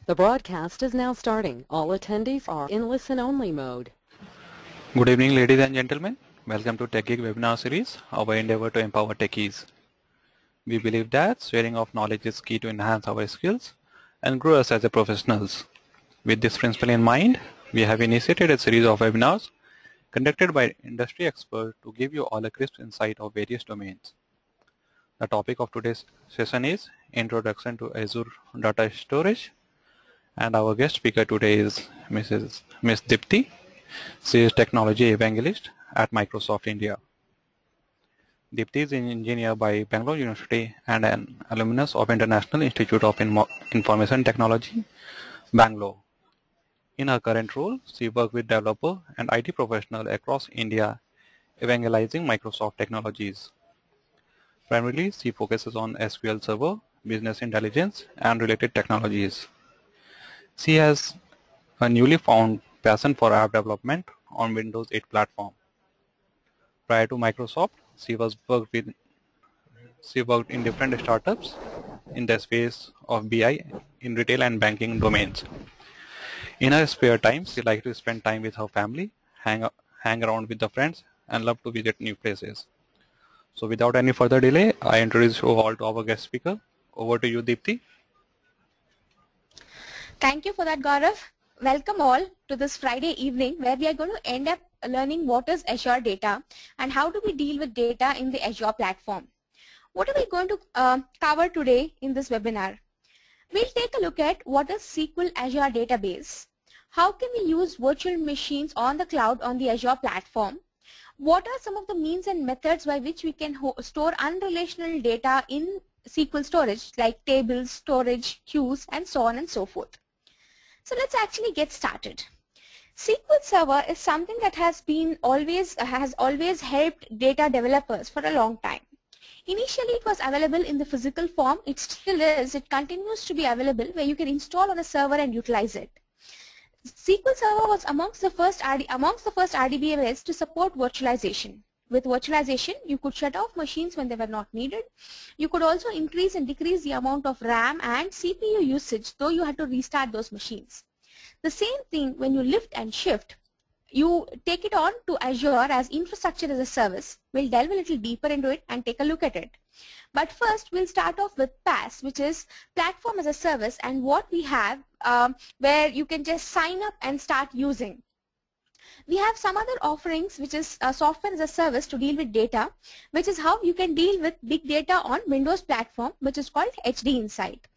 The broadcast is now starting. All attendees are in listen-only mode. Good evening, ladies and gentlemen. Welcome to TechGeek webinar series, our endeavor to empower techies. We believe that sharing of knowledge is key to enhance our skills and grow us as a professionals. With this principle in mind, we have initiated a series of webinars conducted by industry experts to give you all a crisp insight of various domains. The topic of today's session is Introduction to Azure Data Storage, and our guest speaker today is Ms. Dipti. She is Technology Evangelist at Microsoft India. Dipti is an engineer by Bangalore University and an alumnus of International Institute of Information Technology, Bangalore. In her current role, she works with developers and IT professionals across India, evangelizing Microsoft technologies. Primarily, she focuses on SQL Server, business intelligence, and related technologies. She has a newly found passion for app development on Windows 8 platform. Prior to Microsoft, she worked in different startups in the space of BI in retail and banking domains. In her spare time, she likes to spend time with her family, hang around with the friends, and love to visit new places. So without any further delay, I introduce you all to our guest speaker. Over to you, Dipti. Thank you for that, Gaurav. Welcome all to this Friday evening where we are going to end up learning what is Azure Data and how do we deal with data in the Azure platform. What are we going to cover today in this webinar? We'll take a look at what is SQL Azure Database. How can we use virtual machines on the cloud on the Azure platform? What are some of the means and methods by which we can store unrelational data in SQL storage like tables, storage, queues, and so on and so forth. So let's actually get started. SQL Server is something that has always helped data developers for a long time. Initially it was available in the physical form. It still is. It continues to be available where you can install on a server and utilize it. SQL Server was amongst the first RDBMS to support virtualization. With virtualization, you could shut off machines when they were not needed. You could also increase and decrease the amount of RAM and CPU usage, though you had to restart those machines. The same thing when you lift and shift, you take it on to Azure as infrastructure as a service. We'll delve a little deeper into it and take a look at it. But first, we'll start off with PaaS, which is Platform as a Service, and what we have where you can just sign up and start using. We have some other offerings, which is software as a service to deal with data, which is how you can deal with big data on Windows platform, which is called HD Insight.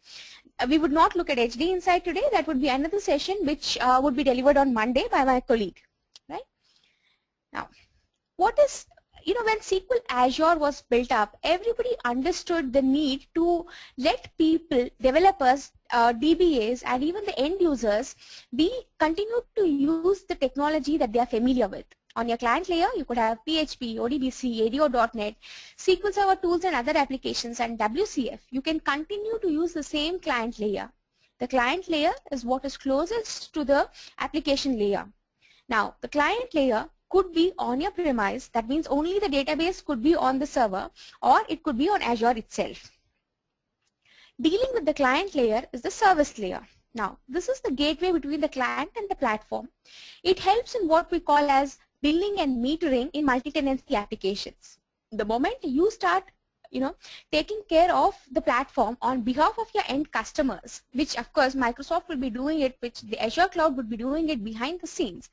We would not look at HD Insight today. That would be another session which would be delivered on Monday by my colleague. Right? Now, what is, when SQL Azure was built up, everybody understood the need to let people, developers, DBAs, and even the end users continue to use the technology that they are familiar with. On your client layer, you could have PHP, ODBC, ADO.NET, SQL Server tools and other applications, and WCF. You can continue to use the same client layer. The client layer is what is closest to the application layer. Now, the client layer could be on your premise. That means only the database could be on the server, or it could be on Azure itself. Dealing with the client layer is the service layer. Now, this is the gateway between the client and the platform. It helps in what we call as billing and metering in multi-tenancy applications. The moment you start taking care of the platform on behalf of your end customers, which of course Microsoft will be doing it, which the Azure Cloud would be doing it behind the scenes,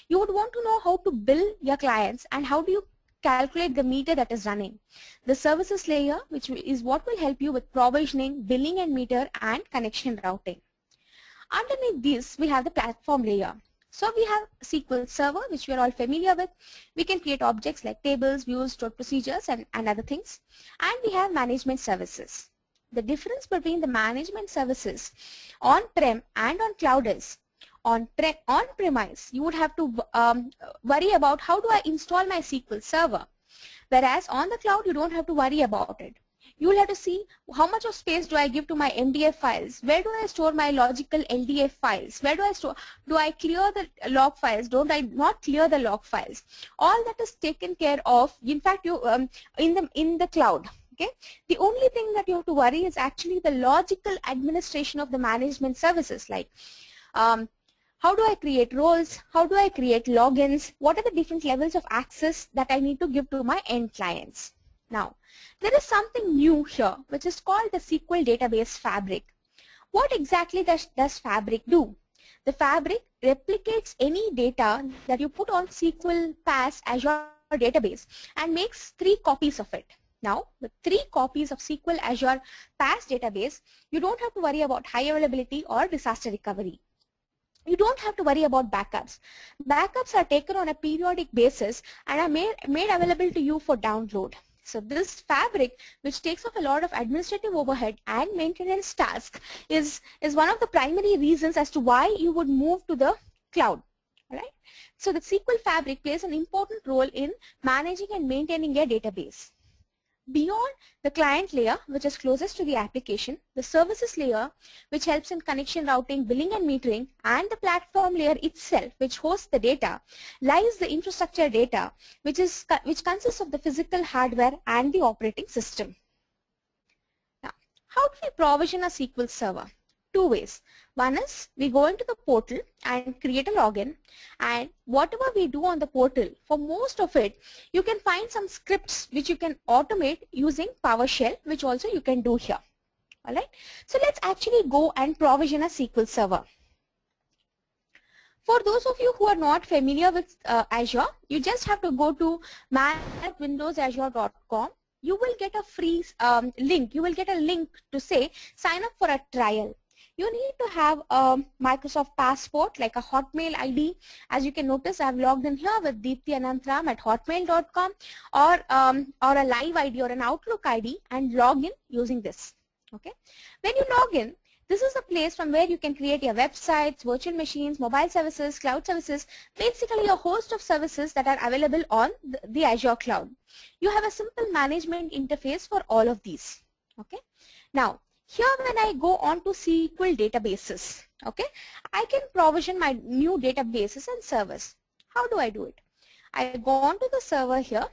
you would want to know how to bill your clients and how do you calculate the meter that is running. The services layer, which is what will help you with provisioning, billing and meter, and connection routing. Underneath this, we have the platform layer. So we have SQL Server, which we are all familiar with. We can create objects like tables, views, stored procedures, and other things. And we have management services. The difference between the management services on-prem and on cloud is on-premise, you would have to worry about how do I install my SQL Server. Whereas on the cloud, you don't have to worry about it. You will have to see how much of space do I give to my MDF files, where do I store my logical LDF files, where do I store, do I clear the log files, don't I not clear the log files. All that is taken care of. In fact, you in the cloud, Okay, the only thing that you have to worry is actually the logical administration of the management services, like how do I create roles, how do I create logins, what are the different levels of access that I need to give to my end clients. Now, there is something new here which is called the SQL Database Fabric. What exactly does Fabric do? The Fabric replicates any data that you put on SQL PaaS Azure database and makes 3 copies of it. Now, with 3 copies of SQL Azure PaaS database, you don't have to worry about high availability or disaster recovery. You don't have to worry about backups. Backups are taken on a periodic basis and are made available to you for download. So this Fabric, which takes off a lot of administrative overhead and maintenance tasks, is one of the primary reasons as to why you would move to the cloud. All right? So the SQL Fabric plays an important role in managing and maintaining a database. Beyond the client layer, which is closest to the application, the services layer, which helps in connection routing, billing and metering, and the platform layer itself, which hosts the data, lies the infrastructure data, which consists of the physical hardware and the operating system. Now, how do we provision a SQL server? 2 ways. One is we go into the portal and create a login, and whatever we do on the portal, for most of it, you can find some scripts which you can automate using PowerShell, which also you can do here. All right. So let's actually go and provision a SQL server. For those of you who are not familiar with Azure, you just have to go to managewindowsazure.com. You will get a free link. You will get a link to say sign up for a trial. You need to have a Microsoft Passport, like a Hotmail ID. As you can notice, I've logged in here with Deepthi Anantram at hotmail.com, or a live ID or an Outlook ID, and log in using this. Okay. When you log in, this is a place from where you can create your websites, virtual machines, mobile services, cloud services, basically a host of services that are available on the Azure cloud. You have a simple management interface for all of these. Okay. Now, here when I go on to SQL databases, okay, I can provision my new databases and servers. How do I do it? I go on to the server here,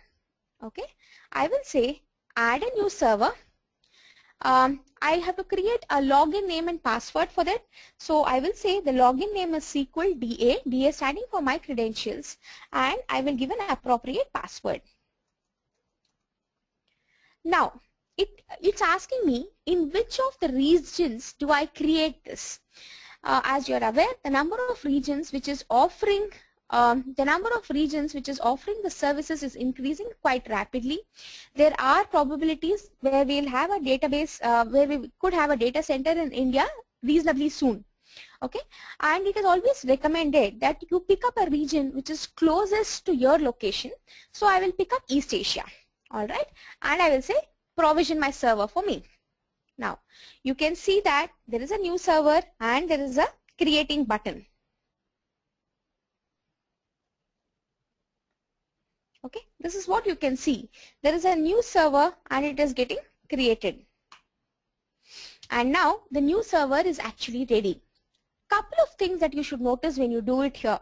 okay. I will say add a new server. I have to create a login name and password for that. So I will say the login name is SQL DA standing for my credentials, and I will give an appropriate password. Now, it's asking me in which of the regions do I create this. As you're aware, the number of regions which is offering the services is increasing quite rapidly. There are probabilities where we'll have a database, where we could have a data center in India reasonably soon. Okay, and it is always recommended that you pick up a region which is closest to your location. So I will pick up East Asia. All right, and I will say provision my server for me. Now, you can see that there is a new server and there is a creating button. Okay, this is what you can see. There is a new server and it is getting created. And now the new server is actually ready. Couple of things that you should notice when you do it here.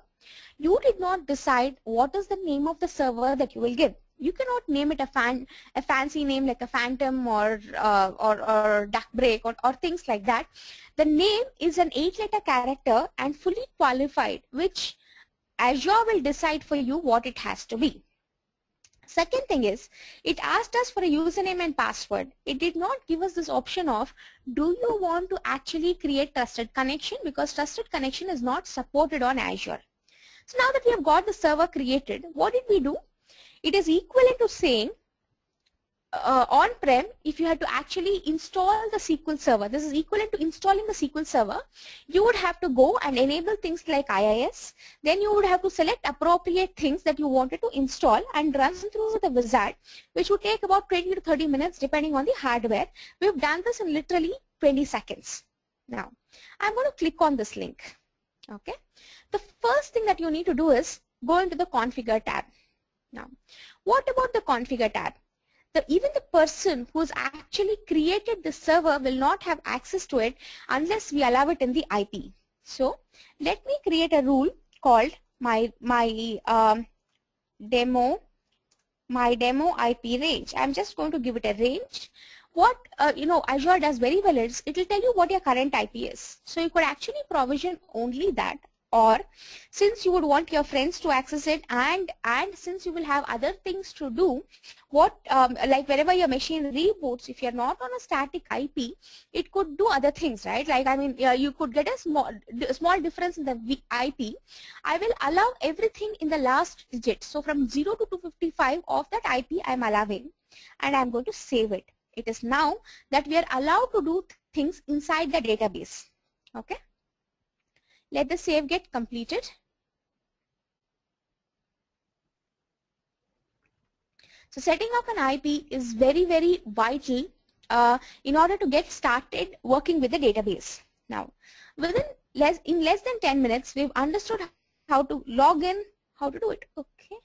You did not decide what is the name of the server that you will give. You cannot name it a fancy name like a Phantom or Duckbreak or things like that. The name is an 8-letter character and fully qualified, which Azure will decide for you what it has to be. Second thing is, it asked us for a username and password. It did not give us this option of, do you want to actually create trusted connection, because trusted connection is not supported on Azure. So now that we have got the server created, what did we do? It is equivalent to saying on-prem, if you had to actually install the SQL server, this is equivalent to installing the SQL server. You would have to go and enable things like IIS. Then you would have to select appropriate things that you wanted to install and run through the wizard, which would take about 20 to 30 minutes depending on the hardware. We've done this in literally 20 seconds. Now, I'm going to click on this link. Okay. The first thing that you need to do is go into the Configure tab. Now, what about the Configure tab? Even the person who's actually created the server will not have access to it unless we allow it in the IP. So let me create a rule called my demo my demo IP range. I'm just going to give it a range. What Azure does very well is it will tell you what your current IP is. So you could actually provision only that, or since you would want your friends to access it, and since you will have other things to do, what like wherever your machine reboots, if you're not on a static IP, it could do other things, right? Like, I mean, you could get a small difference in the IP. I will allow everything in the last digit. So from 0 to 255 of that IP I'm allowing, and I'm going to save it. It is now that we are allowed to do things inside the database. Okay. Let the save get completed. So setting up an IP is very, very vital in order to get started working with the database. Now, in less than 10 minutes, we've understood how to log in, how to do it. Okay.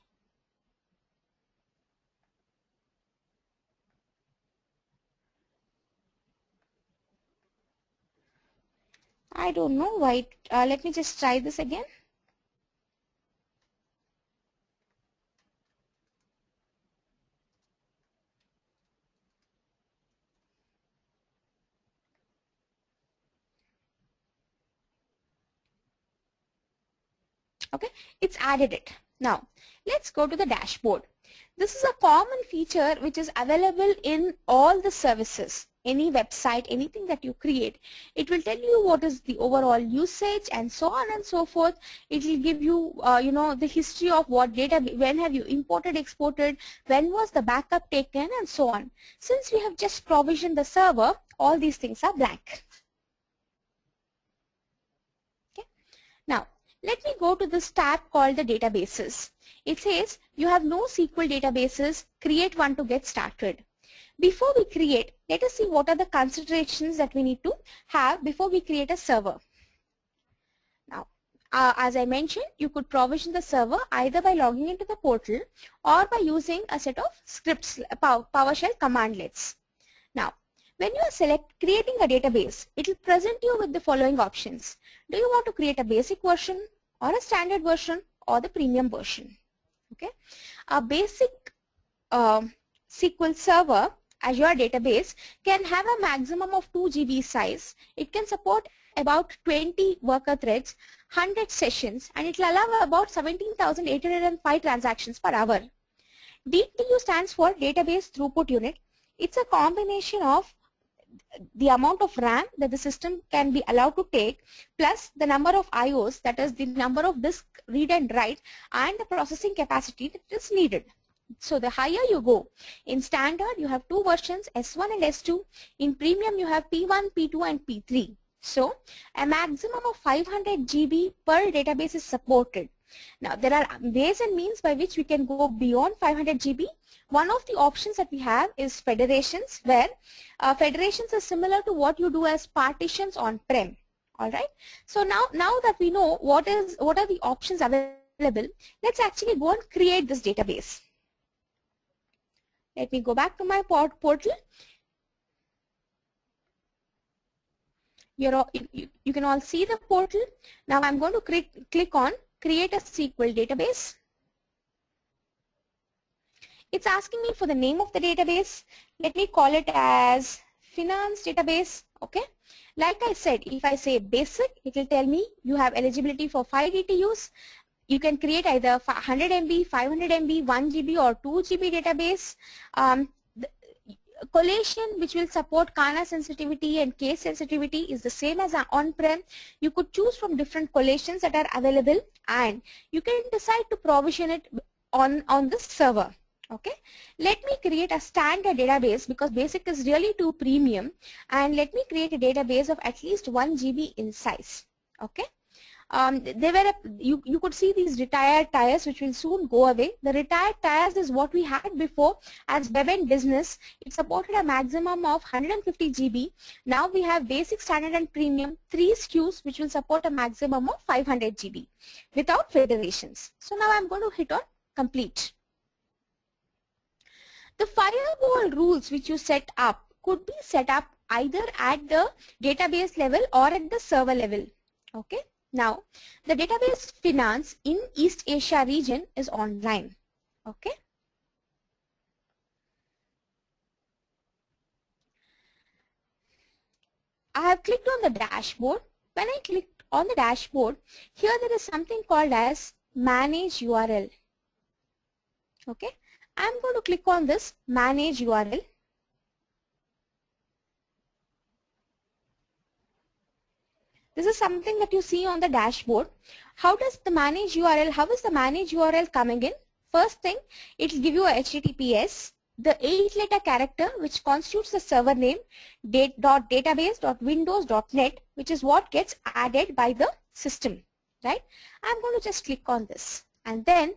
I don't know why. Let me just try this again. Okay, it's added it. Now, let's go to the dashboard. This is a common feature which is available in all the services. Any website, anything that you create, it will tell you what is the overall usage and so on and so forth. It will give you, the history of what data, when have you imported, exported, when was the backup taken, and so on. Since we have just provisioned the server, all these things are blank. Okay. Now, let me go to this tab called the databases. It says you have no SQL databases, create one to get started. Before we create, let us see what are the considerations that we need to have before we create a server. Now, as I mentioned, you could provision the server either by logging into the portal or by using a set of scripts, PowerShell commandlets. Now, when you are creating a database, it will present you with the following options. Do you want to create a basic version or a standard version or the premium version? Okay, a basic SQL server Azure database can have a maximum of 2 GB size. It can support about 20 worker threads, 100 sessions, and it will allow about 17,805 transactions per hour. DTU stands for Database Throughput Unit. It's a combination of the amount of RAM that the system can be allowed to take plus the number of IOs, that is the number of disk read and write, and the processing capacity that is needed. So the higher you go, in standard you have 2 versions, S1 and S2. In premium you have P1, P2 and P3. So a maximum of 500 GB per database is supported. Now there are ways and means by which we can go beyond 500 GB. One of the options that we have is federations, where federations is similar to what you do as partitions on-prem. Alright. So now that we know what are the options available, let's actually go and create this database. Let me go back to my portal. You can all see the portal. Now I'm going to click on create a SQL database. It's asking me for the name of the database. Let me call it as finance database. Okay. Like I said, if I say basic, it will tell me you have eligibility for 5 DTUs. You can create either 100 MB, 500 MB, 1 GB or 2 GB database. The collation, which will support Kana sensitivity and case sensitivity, is the same as on-prem. You could choose from different collations that are available, and you can decide to provision it on the server. Okay, let me create a standard database because basic is really too premium, and let me create a database of at least 1 GB in size. Okay. You could see these retired tiers which will soon go away. The retired tiers is what we had before as web and business. It supported a maximum of 150 GB. Now we have basic, standard and premium, 3 SKUs which will support a maximum of 500 GB without federations. So now I'm going to hit on complete. The firewall rules which you set up could be set up either at the database level or at the server level. Okay. Now, the database finance in East Asia region is online. Okay. I have clicked on the dashboard. When I clicked on the dashboard, here there is something called as manage URL. Okay, I'm going to click on this manage URL. This is something that you see on the dashboard. How is the manage URL coming in? First thing, it will give you a HTTPS, the 8-letter character which constitutes the server name, database.windows.net, which is what gets added by the system, right? I'm going to just click on this, and then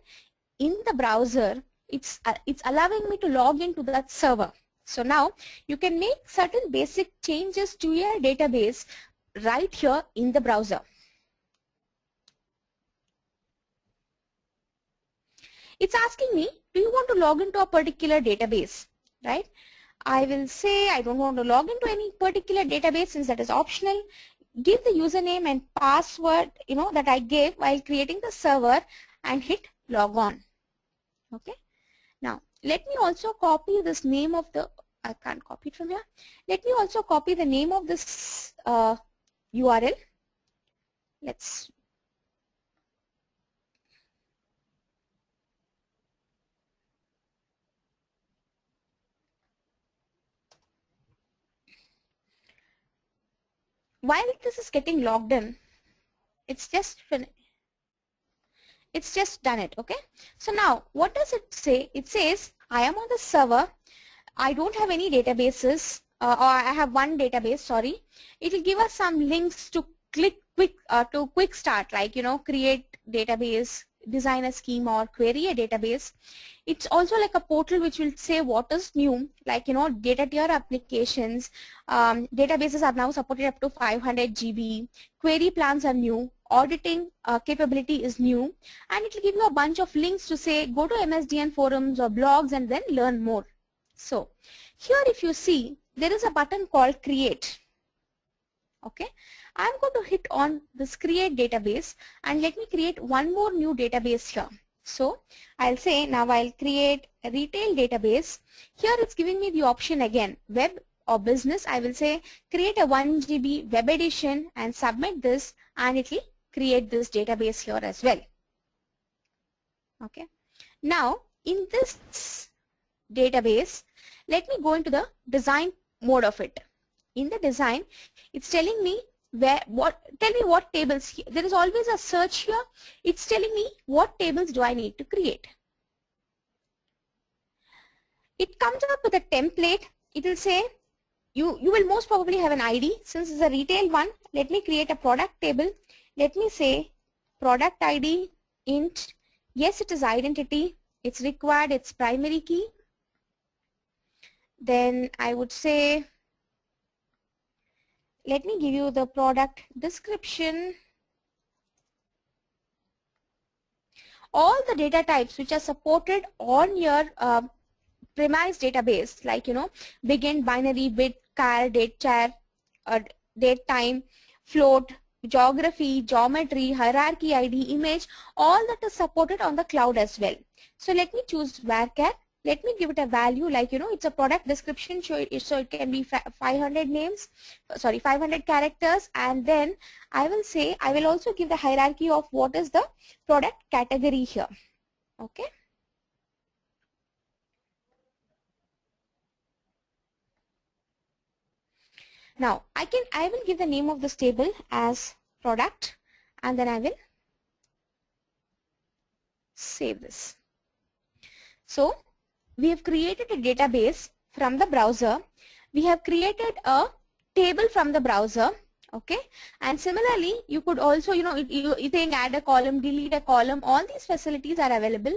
in the browser, it's allowing me to log into that server. So now you can make certain basic changes to your database right here in the browser. It's asking me, do you want to log into a particular database, right? I will say I don't want to log into any particular database since that is optional. Give the username and password, that I gave while creating the server, and hit log on. Okay. Now let me also copy this name of the, I can't copy it from here. Let me also copy the name of this URL. Let's while this is getting logged in, it's just done it. Okay, so now what does it say? It says I am on the server, I don't have any databases, or I have one database, sorry. It will give us some links to quick start, like create database, design a schema, or query a database. It's also like a portal which will say what is new, like data tier applications, databases are now supported up to 500 GB, query plans are new, auditing capability is new, and it will give you a bunch of links to say go to MSDN forums or blogs and then learn more. So here if you see, there is a button called create. Okay, I'm going to hit on this create database, and let me create one more new database here. So I'll say now I'll create a retail database. Here it's giving me the option again, web or business. I will say create a 1 GB web edition and submit this, and it will create this database here as well. Okay, now in this database, let me go into the design mode of it. In the design, it's telling me tell me what tables. There is always a search here. It's telling me what tables do I need to create. It comes up with a template. It will say you will most probably have an ID. Since it's a retail one, let me create a product table. Let me say product ID int. Yes, it is identity. It's required. It's primary key. Then I would say, let me give you the product description. All the data types which are supported on your premise database, like begin, binary, bit, char, date, char, date, time, float, geography, geometry, hierarchy ID, image, all that is supported on the cloud as well. So let me choose varchar. Let me give it a value, like it's a product description, so it can be 500 characters, and then I will say I will also give the hierarchy of what is the product category here. Okay. Now I will give the name of this table as product, and then I will save this. So we have created a database from the browser. We have created a table from the browser. Okay, and similarly you could also you think add a column, delete a column, all these facilities are available.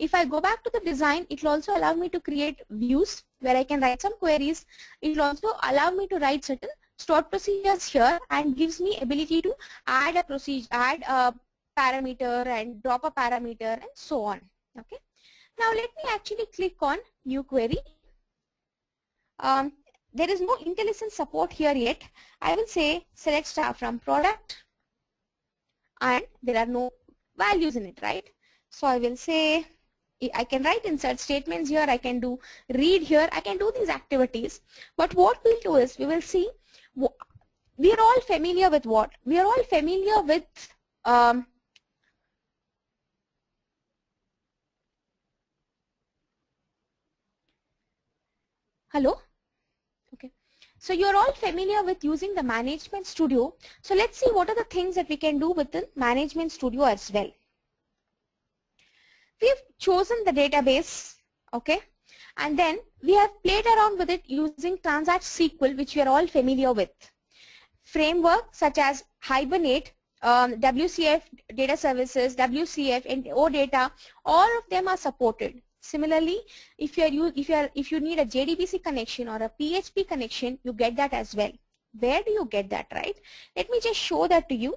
If I go back to the design, it will also allow me to create views where I can write some queries. It will also allow me to write certain stored procedures here, and gives me ability to add a procedure, add a parameter and drop a parameter and so on. Okay, now let me actually click on new query. There is no IntelliSense support here yet. I will say select star from product, and there are no values in it, right? So I will say I can write insert statements here, I can do read here, I can do these activities. But what we'll do is we will see we are all familiar with what? We are all familiar with hello? Okay. So you're all familiar with using the Management Studio. So let's see what are the things that we can do within Management Studio as well. We've chosen the database, okay, and then we have played around with it using Transact SQL, which we are all familiar with. Framework such as Hibernate, WCF data services, WCF and OData, all of them are supported. Similarly, if you need a JDBC connection or a PHP connection, you get that as well. Where do you get that, right? Let me just show that to you.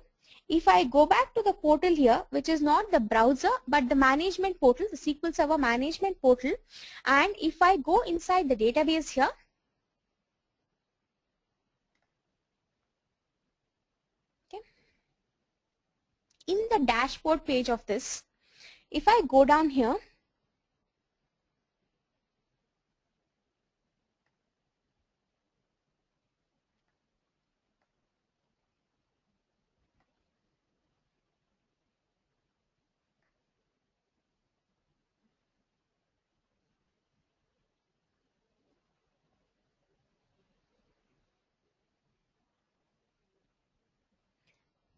If I go back to the portal here, which is not the browser but the management portal, the SQL Server management portal, and if I go inside the database here, okay, in the dashboard page of this, if I go down here,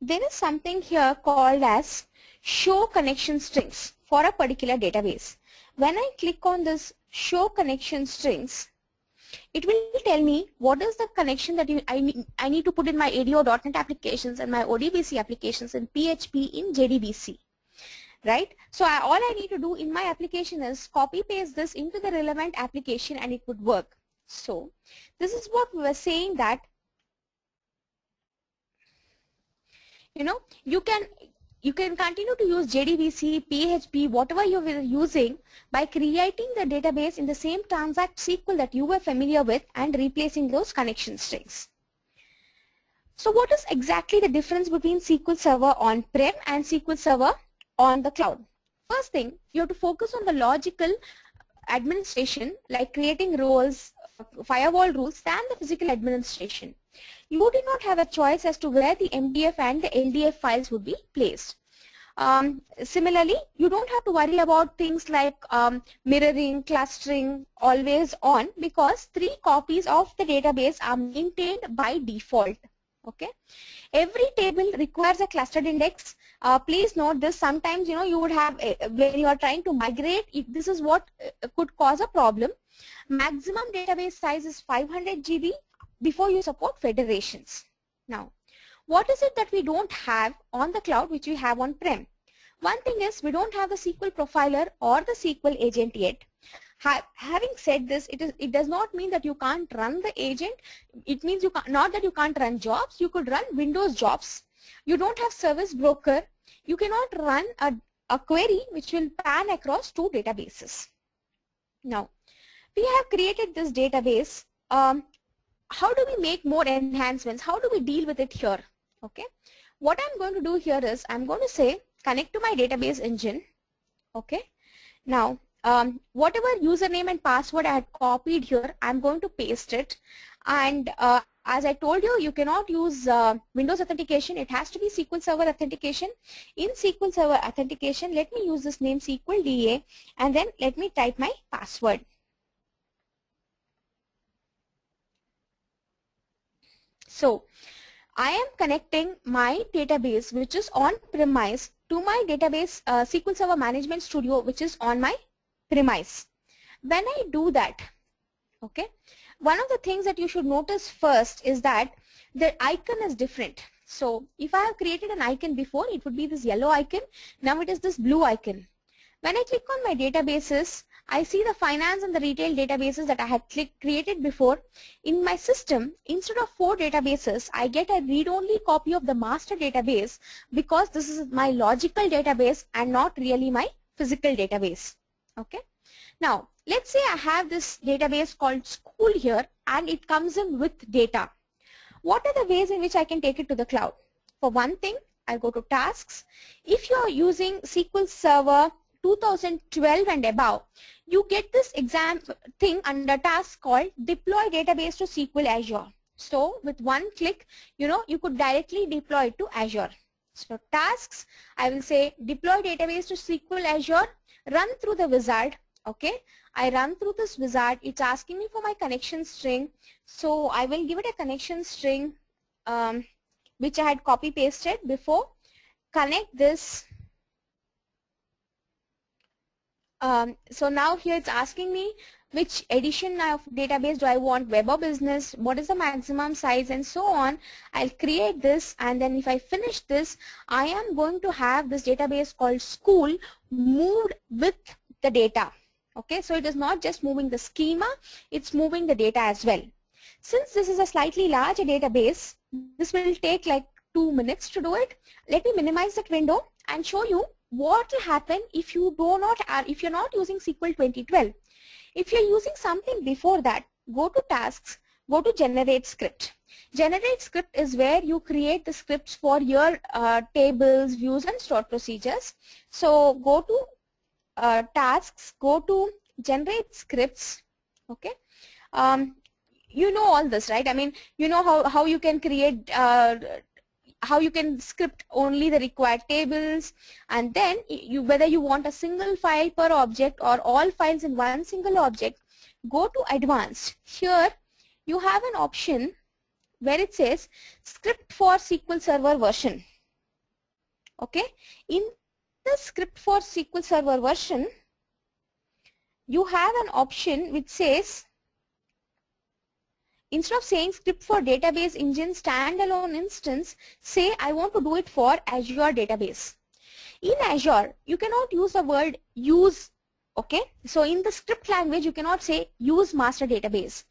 there is something here called as show connection strings for a particular database. When I click on this show connection strings, it will tell me what is the connection that I need to put in my ADO.NET applications and my ODBC applications in PHP in JDBC. Right? So all I need to do in my application is copy paste this into the relevant application and it would work. So this is what we were saying, that you can continue to use JDBC, PHP, whatever you were using, by creating the database in the same Transact SQL that you were familiar with and replacing those connection strings. So what is exactly the difference between SQL Server on-prem and SQL Server on the cloud? First thing, you have to focus on the logical administration like creating roles, firewall rules, than the physical administration. You do not have a choice as to where the MDF and the LDF files would be placed. Similarly, you don't have to worry about things like mirroring, clustering, always on, because 3 copies of the database are maintained by default. Okay. Every table requires a clustered index. Please note this. Sometimes you would have when you are trying to migrate, this is what could cause a problem. Maximum database size is 500 GB before you support federations. Now, what is it that we don't have on the cloud which we have on-prem? One thing is we don't have the SQL profiler or the SQL agent yet. Having said this, it does not mean that you can't run the agent. It means not that you can't run jobs. You could run Windows jobs. You don't have service broker. You cannot run a query which will pan across 2 databases. Now, we have created this database. How do we make more enhancements? How do we deal with it here? Okay. What I'm going to do here is I'm going to say connect to my database engine. Okay. Now, whatever username and password I had copied here, I'm going to paste it. And as I told you, you cannot use Windows authentication. It has to be SQL Server authentication. In SQL Server authentication, let me use this name SQL DA, and then let me type my password. So I am connecting my database, which is on premise, to my database SQL Server Management Studio, which is on my premise. When I do that, okay, one of the things that you should notice first is that the icon is different. So if I have created an icon before, it would be this yellow icon. Now it is this blue icon. When I click on my databases, I see the finance and the retail databases that I had created before. In my system, instead of 4 databases, I get a read-only copy of the master database, because this is my logical database and not really my physical database. Okay. Now, let's say I have this database called school here and it comes in with data. What are the ways in which I can take it to the cloud? For one thing, I go to tasks. If you are using SQL Server 2012 and above, you get this exam thing under task called deploy database to SQL Azure. So with one click, you could directly deploy it to Azure. So tasks, I will say deploy database to SQL Azure, run through the wizard. Okay, I run through this wizard. It's asking me for my connection string. So I will give it a connection string which I had copy pasted before. Connect this. So now here it's asking me which edition of database do I want, web or business, what is the maximum size, and so on. I'll create this, and then if I finish this, I am going to have this database called school moved with the data. Okay, so it is not just moving the schema, it's moving the data as well. Since this is a slightly larger database, this will take like 2 minutes to do it. Let me minimize that window and show you what will happen if you're not using SQL 2012. If you're using something before that, go to tasks, go to generate script. Generate script is where you create the scripts for your tables, views, and stored procedures. So go to tasks, go to generate scripts. Okay, you know all this, right? I mean, you know how you can create how you can script only the required tables, and then whether you want a single file per object or all files in one single object, go to advanced. Here you have an option where it says script for SQL Server version. Okay, in the script for SQL Server version, you have an option which says, instead of saying script for database engine standalone instance, say I want to do it for Azure database. In Azure, you cannot use the word use. Okay, so in the script language, you cannot say use master database.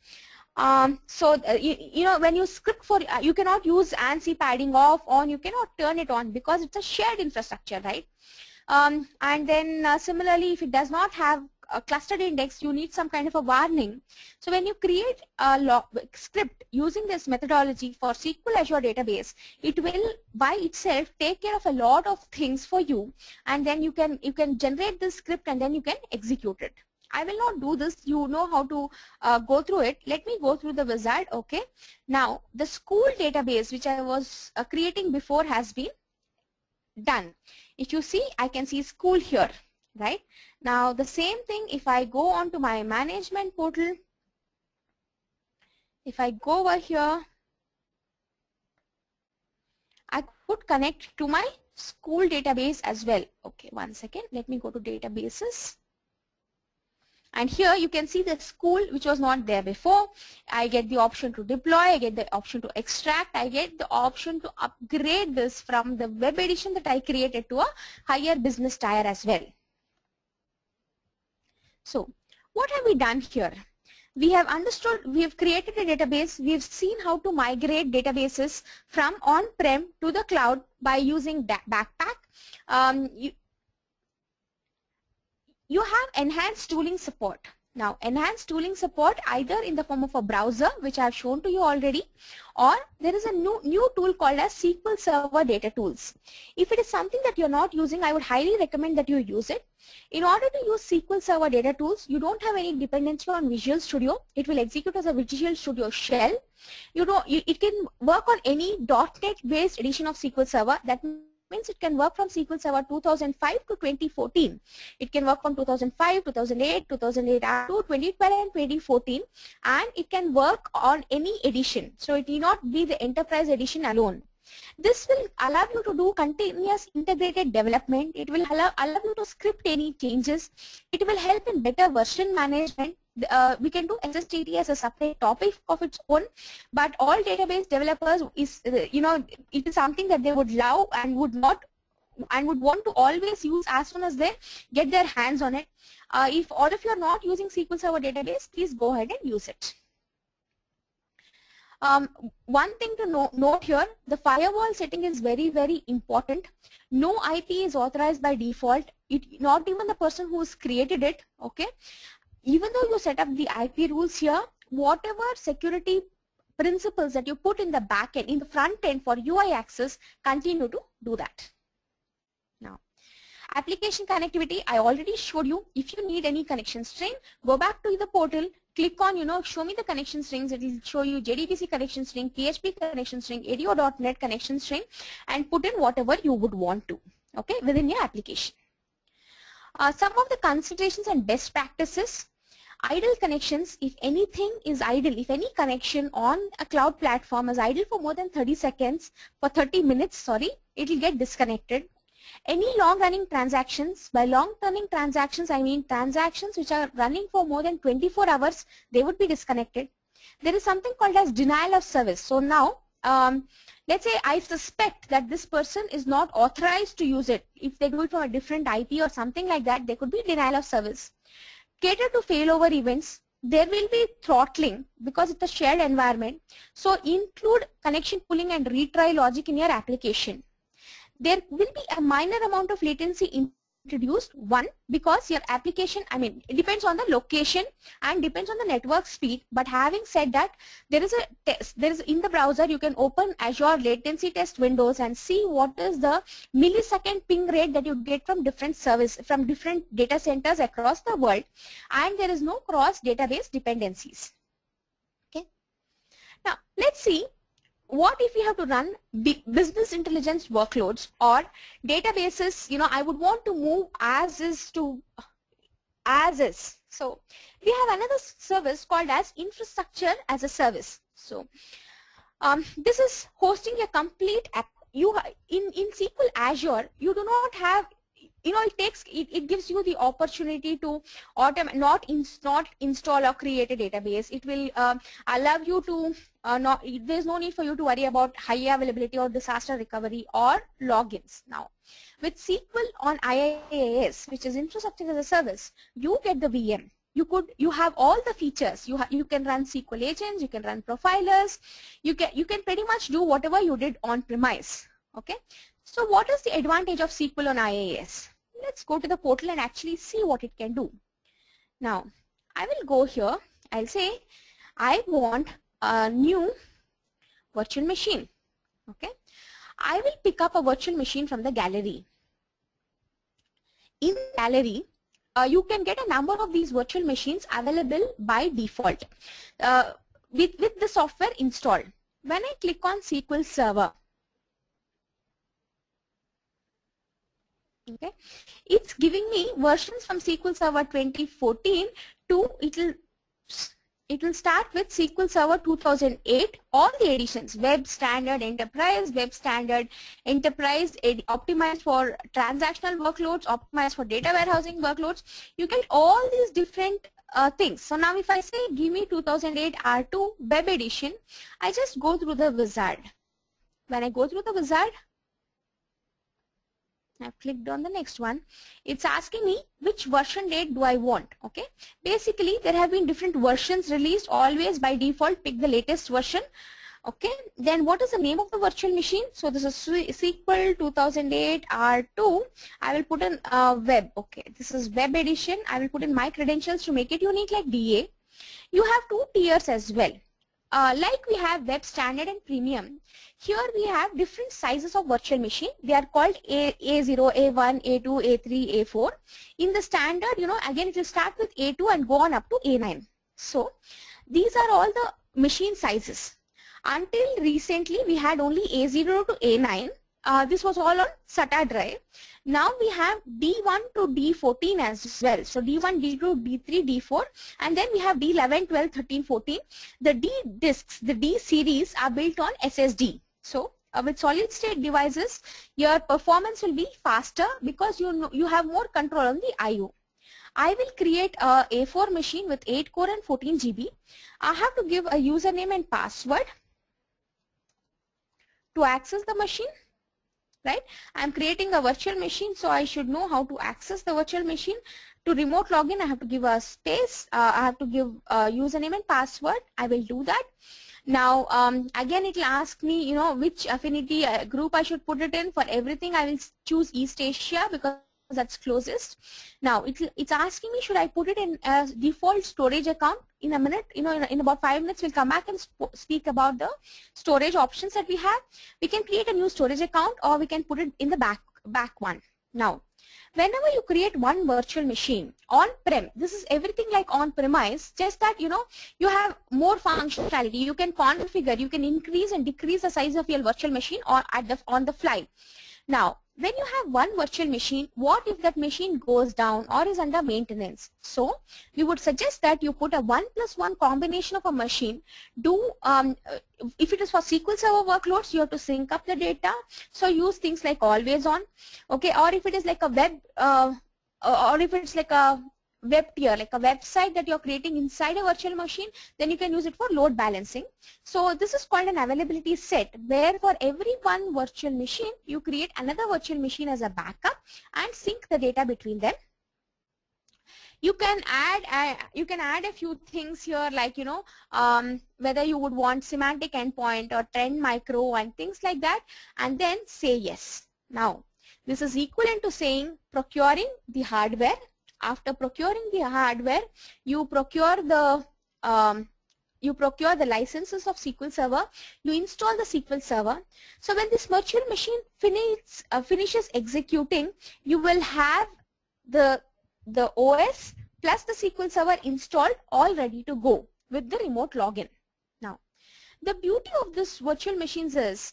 You know, when you script for, you cannot use ANSI padding off, on, you cannot turn it on because it's a shared infrastructure, right? And then similarly, if it does not have a clustered index, you need some kind of a warning. So when you create a script using this methodology for SQL Azure database, it will by itself take care of a lot of things for you, and then you can generate this script and then you can execute it. I will not do this. You know how to go through it. Let me go through the wizard. Okay. Now the school database which I was creating before has been done. If you see, I can see school here, right? Now the same thing, if I go on to my management portal, if I go over here, I could connect to my school database as well. Okay, one second, let me go to databases. And here you can see the school which was not there before. I get the option to deploy, I get the option to extract, I get the option to upgrade this from the web edition that I created to a higher business tier as well. So what have we done here? We have understood, we have created a database, we have seen how to migrate databases from on-prem to the cloud by using Backpack. You have enhanced tooling support. Now enhanced tooling support either in the form of a browser, which I have shown to you already, or there is a new tool called as SQL Server Data Tools. If it is something that you're not using, I would highly recommend that you use it. In order to use SQL Server Data Tools, you don't have any dependency on Visual Studio. It will execute as a Visual Studio shell. It can work on any .NET based edition of SQL Server. That means it can work from SQL Server 2005 to 2014. It can work from 2005, 2008, 2008 up to 2012 and 2014, and it can work on any edition. So it need not be the enterprise edition alone. This will allow you to do continuous integrated development. It will allow you to script any changes. It will help in better version management. We can do SSTT as a separate topic of its own, but all database developers is, it is something that they would love and would want to always use as soon as they get their hands on it. If all of you are not using SQL Server database, please go ahead and use it. One thing to note here, the firewall setting is very, very important. No IP is authorized by default. Not even the person who has created it. Okay. Even though you set up the IP rules here, whatever security principles that you put in the back end, in the front end for UI access, continue to do that. Now, application connectivity, I already showed you. If you need any connection string, go back to the portal, click on, show me the connection strings. It will show you JDBC connection string, PHP connection string, ADO.NET connection string, and put in whatever you would want to, okay, within your application. Some of the considerations and best practices. Idle connections, if anything is idle, if any connection on a cloud platform is idle for more than 30 minutes, it will get disconnected. Any long running transactions, by long running transactions I mean transactions which are running for more than 24 hours, they would be disconnected. There is something called as denial of service. So now, let's say I suspect that this person is not authorized to use it. If they do it from a different IP or something like that, there could be denial of service. Cater to failover events. There will be throttling because it's a shared environment. So include connection pooling and retry logic in your application. There will be a minor amount of latency introduced. One, because your application, it depends on the location and depends on the network speed. But having said that, there is a test. There is in the browser, you can open Azure latency test windows and see what is the millisecond ping rate that you get from different data centers across the world, and there is no cross database dependencies. Okay. Now let's see. What if we have to run business intelligence workloads or databases? I would want to move as is to as is. So we have another service called as infrastructure as a service. So this is hosting a complete app. In SQL Azure, you do not have, it gives you the opportunity to not install or create a database. It will allow you to there's no need for you to worry about high availability or disaster recovery or logins. Now with SQL on IaaS, which is infrastructure as a service, you get the VM. You have all the features. You can run SQL agents, you can run profilers, you can pretty much do whatever you did on premise. Okay. So what is the advantage of SQL on IaaS? Let's go to the portal and actually see what it can do. Now I will go here. I'll say I want a new virtual machine. Okay. I will pick up a virtual machine from the gallery. In gallery, you can get a number of these virtual machines available by default with the software installed. When I click on SQL Server, okay, it's giving me versions from SQL Server 2014 to it will start with SQL Server 2008, all the editions, Web Standard Enterprise, Web Standard Enterprise, optimized for transactional workloads, optimized for data warehousing workloads. You get all these different things. So now if I say give me 2008 R2 Web Edition, I just go through the wizard. When I go through the wizard, I've clicked on the next one. It's asking me which version date do I want. Okay. Basically, there have been different versions released. Always by default, pick the latest version. Okay. Then what is the name of the virtual machine? So this is SQL 2008 R2. I will put in web. Okay. This is web edition. I will put in my credentials to make it unique like DA. You have two tiers as well. Like we have web standard and premium. Here we have different sizes of virtual machine. They are called A0, A1, A2, A3, A4. In the standard, again it will start with A2 and go on up to A9. So these are all the machine sizes. Until recently we had only A0 to A9. This was all on SATA drive. Now we have D1 to D14 as well. So D1, D2, D3, D4, and then we have D11, 12, 13, 14. The D disks, the D series are built on SSD. So with solid state devices, your performance will be faster because you have more control on the I/O. I will create a A4 machine with 8 core and 14 GB. I have to give a username and password to access the machine. Right? I'm creating a virtual machine, so I should know how to access the virtual machine. To remote login, I have to give a space. I have to give a username and password. I will do that. Now, again, it will ask me, which affinity group I should put it in. For everything, I will choose East Asia because that's closest. Now, it's asking me, should I put it in a default storage account? In a minute, in about 5 minutes, we'll come back and speak about the storage options that we have. We can create a new storage account or we can put it in the back one. Now, whenever you create one virtual machine on-prem, this is everything like on-premise, just that you have more functionality. You can configure, you can increase and decrease the size of your virtual machine on the fly. Now, when you have one virtual machine, what if that machine goes down or is under maintenance? So, we would suggest that you put a 1+1 combination of a machine. If it is for SQL Server workloads, you have to sync up the data. So, use things like always on, okay, or if it is like a web, or if it's like a web tier, like a website that you're creating inside a virtual machine, then you can use it for load balancing. So this is called an availability set, where for every one virtual machine, you create another virtual machine as a backup and sync the data between them. You can add a few things here, like whether you would want semantic endpoint or trend micro and things like that, and then say yes. Now, this is equivalent to saying procuring the hardware. After procuring the hardware, you procure the licenses of SQL Server. You install the SQL Server. So when this virtual machine finishes executing, you will have the OS plus the SQL Server installed, all ready to go with the remote login. Now, the beauty of this virtual machines is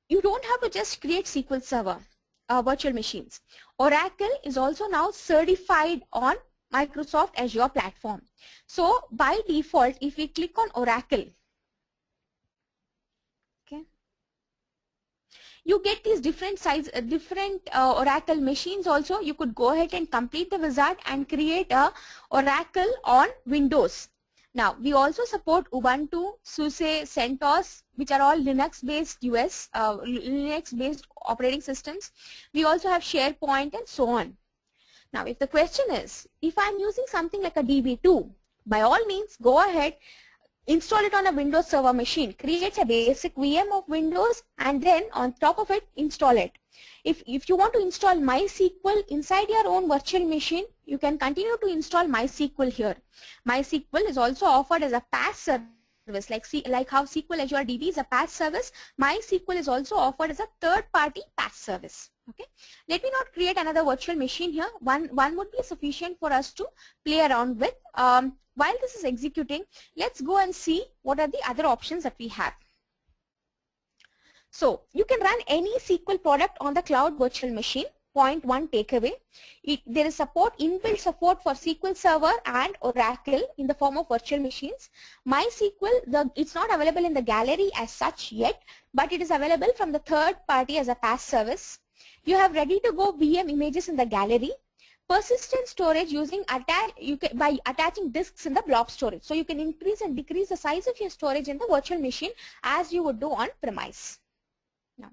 you don't have to just create SQL Server virtual machines. Oracle is also now certified on Microsoft Azure platform. So by default, if we click on Oracle, okay, you get these different Oracle machines also. You could go ahead and complete the wizard and create a Oracle on Windows. Now, we also support Ubuntu, SUSE, CentOS, which are all Linux-based Linux-based operating systems. We also have SharePoint and so on. Now, if the question is, if I'm using something like a DB2, by all means, go ahead, install it on a Windows Server machine, create a basic VM of Windows, and then on top of it, install it. If you want to install MySQL inside your own virtual machine, you can continue to install MySQL here. MySQL is also offered as a PaaS service, like how SQL Azure DB is a PaaS service. MySQL is also offered as a third-party PaaS service. Okay, let me not create another virtual machine here. One would be sufficient for us to play around with. While this is executing, let's go and see what are the other options that we have. So you can run any SQL product on the cloud virtual machine. Point one takeaway, there is inbuilt support for SQL Server and Oracle in the form of virtual machines. MySQL, it's not available in the gallery as such yet, but it is available from the third party as a PaaS service. You have ready to go VM images in the gallery. Persistent storage using by attaching disks in the blob storage. So you can increase and decrease the size of your storage in the virtual machine as you would do on premise. Now,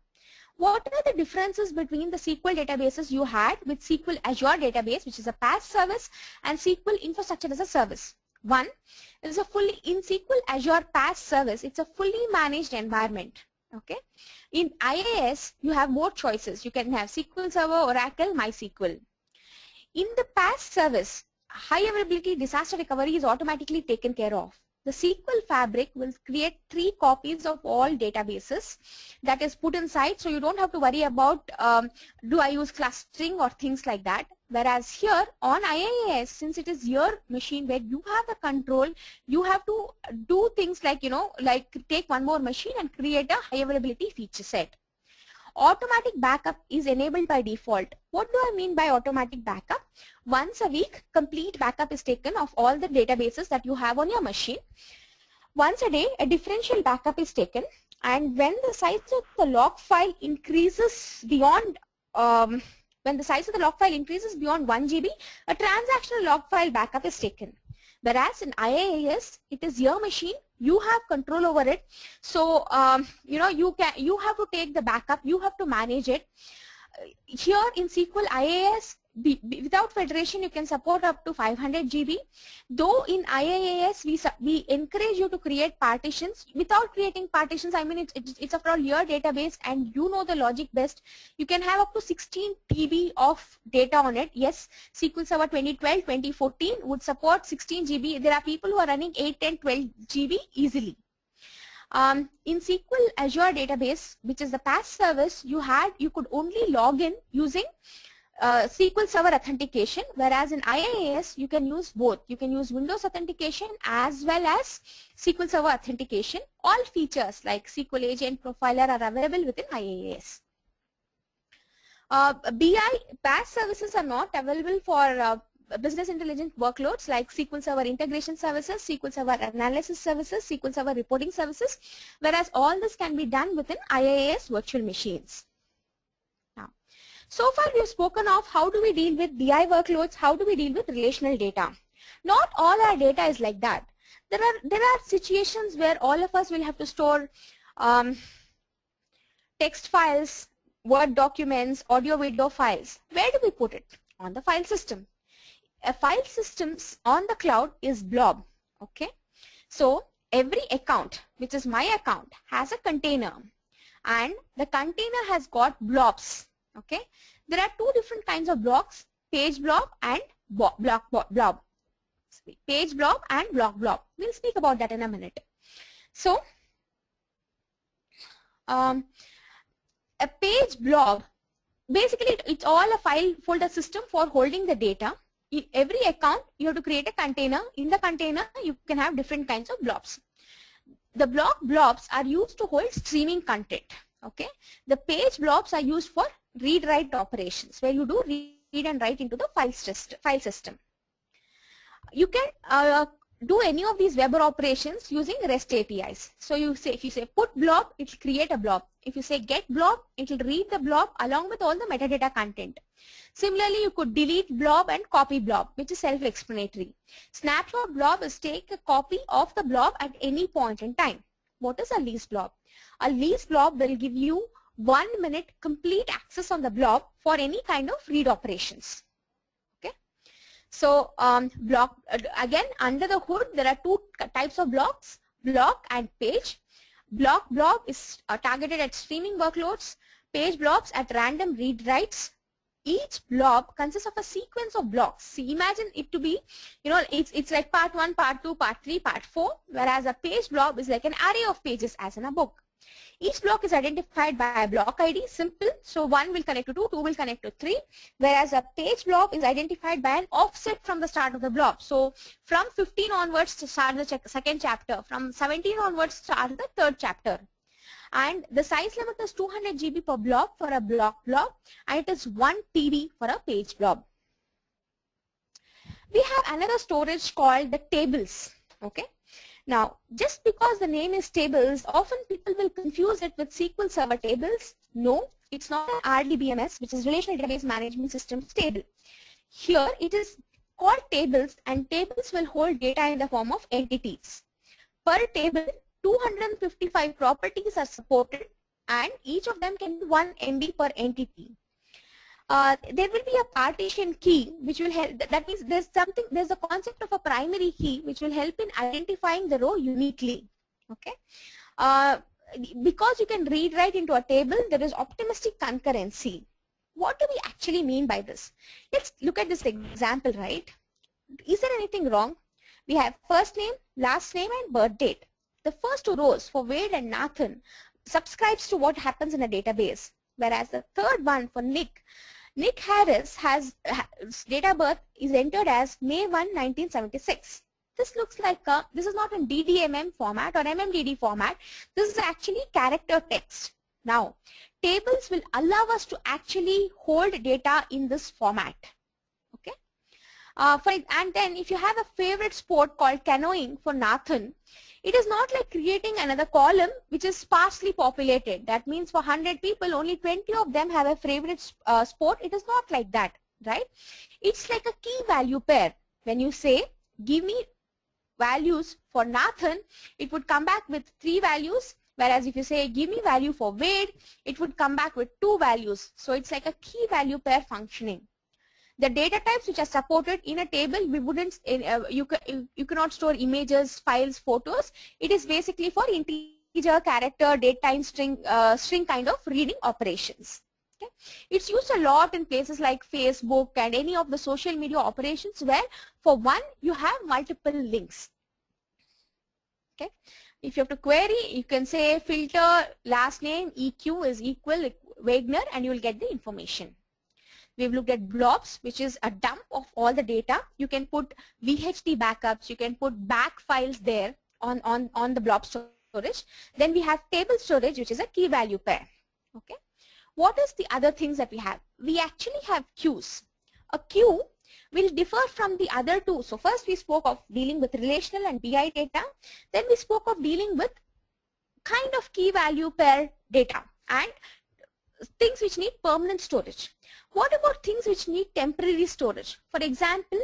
what are the differences between the SQL databases you had with SQL Azure database, which is a PaaS service, and SQL infrastructure as a service? One is in SQL Azure PaaS service, it's a fully managed environment. Okay. In IaaS, you have more choices. You can have SQL Server, Oracle, MySQL. In the PaaS service, high availability disaster recovery is automatically taken care of. The SQL Fabric will create 3 copies of all databases that is put inside, so you don't have to worry about do I use clustering or things like that. Whereas here on IaaS, since it is your machine where you have the control, you have to do things like, like take one more machine and create a high availability feature set. Automatic backup is enabled by default. What do I mean by automatic backup? Once a week, complete backup is taken of all the databases that you have on your machine. Once a day, a differential backup is taken, and when the size of the log file increases beyond 1 GB, a transactional log file backup is taken. Whereas in IaaS, it is your machine, you have control over it. So, you have to take the backup, you have to manage it. Here in SQL IaaS, without federation, you can support up to 500 GB. Though in IaaS, we encourage you to create partitions. Without creating partitions, I mean, it's after all your database and you know the logic best. You can have up to 16 TB of data on it. Yes, SQL Server 2012, 2014 would support 16 GB. There are people who are running 8, 10, 12 GB easily. In SQL Azure database, which is the PaaS service, you could only log in using SQL Server authentication, whereas in IaaS you can use both. You can use Windows authentication as well as SQL Server authentication. All features like SQL Agent, Profiler are available within IaaS. BI PaaS services are not available for business intelligence workloads like SQL Server integration services, SQL Server analysis services, SQL Server reporting services, whereas all this can be done within IaaS virtual machines. So far we have spoken of how do we deal with BI workloads, how do we deal with relational data. Not all our data is like that. There are situations where all of us will have to store text files, Word documents, audio video files. Where do we put it? On the file system. A file system on the cloud is blob. Okay. So every account, which is my account, has a container, and the container has got blobs. Okay, there are two different kinds of blocks: page blob and blob. Page blob and block blob. We'll speak about that in a minute. So, a page blob, basically it's all a file folder system for holding the data. In every account, you have to create a container. In the container, you can have different kinds of blobs. The block blobs are used to hold streaming content. Okay, the page blobs are used for read-write operations, where you do read and write into the file system. You can do any of these web operations using REST APIs. So if you say put blob, it will create a blob. If you say get blob, it will read the blob along with all the metadata content. Similarly, you could delete blob and copy blob, which is self-explanatory. Snapshot blob is take a copy of the blob at any point in time. What is a lease blob? A lease blob will give you 1 minute complete access on the blob for any kind of read operations. Okay. So again, under the hood there are two types of blocks: block and page. Block blob is targeted at streaming workloads. Page blobs at random read writes. Each blob consists of a sequence of blocks. See, imagine it to be, it's like part 1, part 2, part 3, part 4, whereas a page blob is like an array of pages as in a book. Each block is identified by a block ID, simple. So 1 will connect to 2, 2 will connect to 3, whereas a page blob is identified by an offset from the start of the blob. So from 15 onwards to start the second chapter, from 17 onwards to start the third chapter. And the size limit is 200 GB per blob for a block blob, and it is 1 TB for a page blob. We have another storage called the tables. Okay. Now, just because the name is tables, often people will confuse it with SQL Server tables. No, it's not an RDBMS, which is Relational Database Management Systems table. Here, it is called tables, and tables will hold data in the form of entities. Per table, 255 properties are supported, and each of them can be 1 MB per entity. There will be a partition key which will help. That means there's a concept of a primary key which will help in identifying the row uniquely. Okay. Because you can read right into a table, there is optimistic concurrency. What do we actually mean by this? Let's look at this example, right? Is there anything wrong? We have first name, last name, and birth date. The first two rows for Wade and Nathan subscribes to what happens in a database, whereas the third one for Nick Harris has date of birth is entered as May 1, 1976. This looks like this is not in DDMM format or MMDD format. This is actually character text. Now, tables will allow us to actually hold data in this format. Okay. And then if you have a favorite sport called canoeing for Nathan, it is not like creating another column which is sparsely populated. That means for 100 people, only 20 of them have a favorite sport. It is not like that, right? It's like a key value pair. When you say, give me values for Nathan, it would come back with 3 values. Whereas if you say, give me value for Wade, it would come back with 2 values. So it's like a key value pair functioning. The data types which are supported in a table, we wouldn't, you cannot store images, files, photos. It is basically for integer, character, date, time, string kind of reading operations. Okay. It's used a lot in places like Facebook and any of the social media operations where for one you have multiple links. Okay. If you have to query, you can say filter last name EQ is equal Wagner, and you will get the information. We've looked at blobs, which is a dump of all the data. You can put VHD backups, you can put back files there on the blob storage. Then we have table storage, which is a key value pair. Okay. What is the other things that we have? We actually have queues. A queue will differ from the other two. So first we spoke of dealing with relational and BI data. Then we spoke of dealing with kind of key value pair data and things which need permanent storage. What about things which need temporary storage? For example,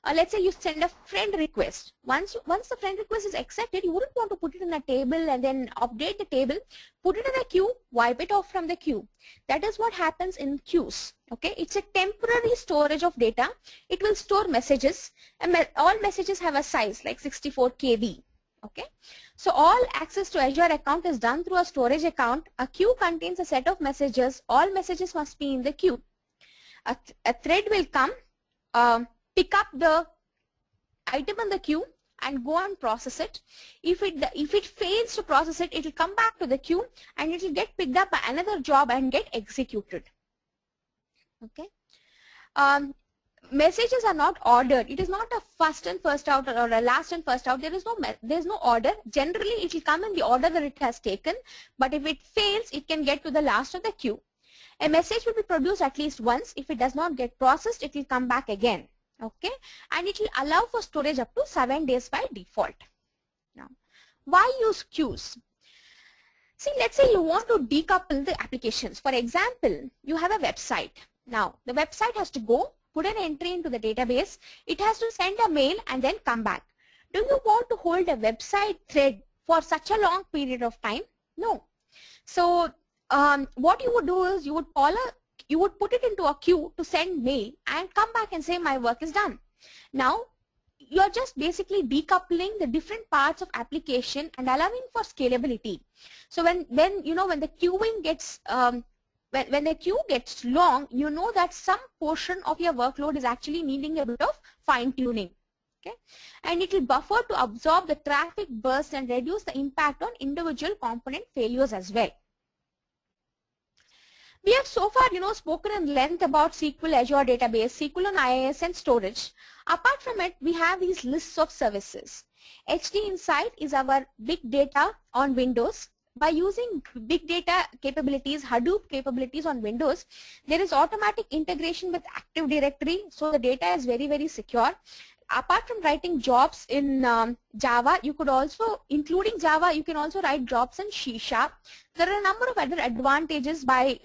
let's say you send a friend request. Once the friend request is accepted, you wouldn't want to put it in a table and then update the table. Put it in a queue, wipe it off from the queue. That is what happens in queues. Okay, it's a temporary storage of data. It will store messages, and all messages have a size like 64 KB. Okay, so all access to Azure account is done through a storage account. A queue contains a set of messages. All messages must be in the queue. A thread will come, pick up the item in the queue and go and process it. If it fails to process it, it will come back to the queue and it will get picked up by another job and get executed. Okay. Messages are not ordered. It is not a first and first out or a last and first out. There is no order. Generally, it will come in the order that it has taken. But if it fails, it can get to the last of the queue. A message will be produced at least once. If it does not get processed, it will come back again. Okay, and it will allow for storage up to 7 days by default. Now, why use queues? See, let's say you want to decouple the applications. For example, you have a website. Now, the website has to go, put an entry into the database. It has to send a mail and then come back. Do you want to hold a website thread for such a long period of time? No. So, what you would do is you would put it into a queue to send mail and come back and say my work is done. Now you're just basically decoupling the different parts of application and allowing for scalability. So when the queuing gets when the queue gets long, you know that some portion of your workload is actually needing a bit of fine tuning. Okay, and it will buffer to absorb the traffic burst and reduce the impact on individual component failures as well. We have so far, spoken in length about SQL Azure Database, SQL on IIS and storage. Apart from it, we have these lists of services. HD Insight is our big data on Windows. By using big data capabilities, Hadoop capabilities on Windows, there is automatic integration with Active Directory, so the data is very, very secure. Apart from writing jobs in Java, you could also, including Java, you can also write jobs in C#. There are a number of other advantages by